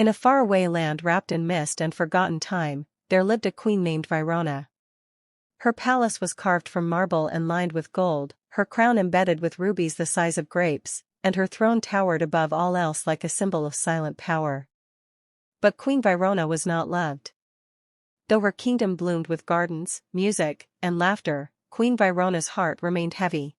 In a faraway land wrapped in mist and forgotten time, there lived a queen named Virona. Her palace was carved from marble and lined with gold, her crown embedded with rubies the size of grapes, and her throne towered above all else like a symbol of silent power. But Queen Virona was not loved. Though her kingdom bloomed with gardens, music, and laughter, Queen Virona's heart remained heavy.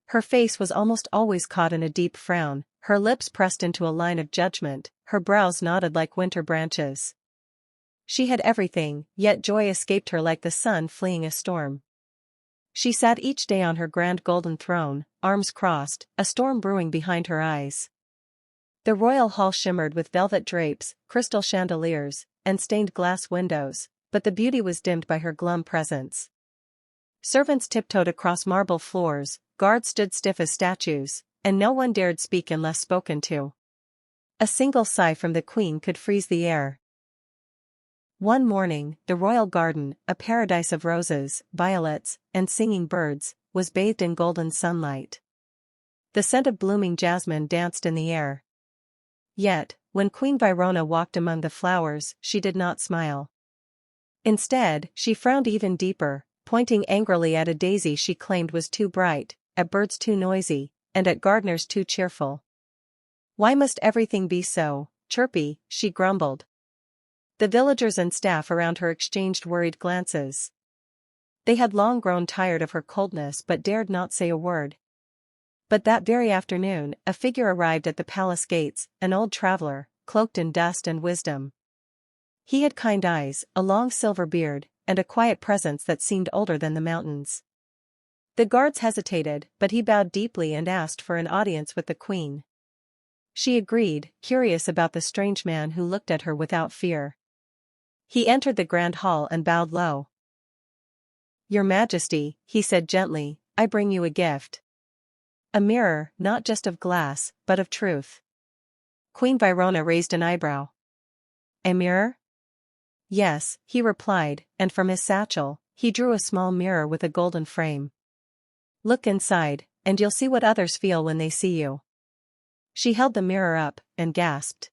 Her face was almost always caught in a deep frown, her lips pressed into a line of judgment, her brows knotted like winter branches. She had everything, yet joy escaped her like the sun fleeing a storm. She sat each day on her grand golden throne, arms crossed, a storm brewing behind her eyes. The royal hall shimmered with velvet drapes, crystal chandeliers, and stained glass windows, but the beauty was dimmed by her glum presence. Servants tiptoed across marble floors, guards stood stiff as statues, and no one dared speak unless spoken to. A single sigh from the queen could freeze the air. One morning, the royal garden, a paradise of roses, violets, and singing birds, was bathed in golden sunlight. The scent of blooming jasmine danced in the air. Yet, when Queen Virona walked among the flowers, she did not smile. Instead, she frowned even deeper, pointing angrily at a daisy she claimed was too bright, at birds too noisy, and at gardeners too cheerful. "Why must everything be so chirpy?" she grumbled. The villagers and staff around her exchanged worried glances. They had long grown tired of her coldness but dared not say a word. But that very afternoon, a figure arrived at the palace gates, an old traveler, cloaked in dust and wisdom. He had kind eyes, a long silver beard, and a quiet presence that seemed older than the mountains. The guards hesitated, but he bowed deeply and asked for an audience with the queen. She agreed, curious about the strange man who looked at her without fear. He entered the grand hall and bowed low. "Your Majesty," he said gently, "I bring you a gift. A mirror, not just of glass, but of truth." Queen Virona raised an eyebrow. "A mirror?" "Yes," he replied, and from his satchel, he drew a small mirror with a golden frame. "Look inside, and you'll see what others feel when they see you." She held the mirror up, and gasped.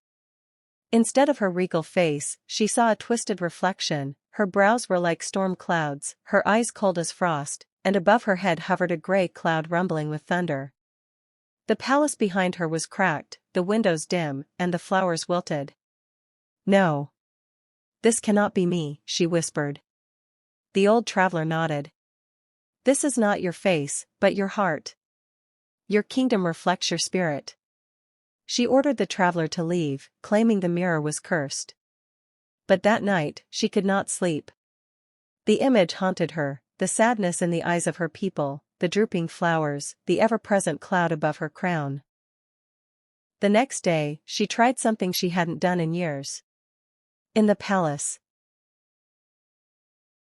Instead of her regal face, she saw a twisted reflection, her brows were like storm clouds, her eyes cold as frost, and above her head hovered a grey cloud rumbling with thunder. The palace behind her was cracked, the windows dim, and the flowers wilted. "No. This cannot be me," she whispered. The old traveler nodded. "This is not your face, but your heart. Your kingdom reflects your spirit." She ordered the traveler to leave, claiming the mirror was cursed. But that night, she could not sleep. The image haunted her, the sadness in the eyes of her people, the drooping flowers, the ever-present cloud above her crown. The next day, she tried something she hadn't done in years. In the palace,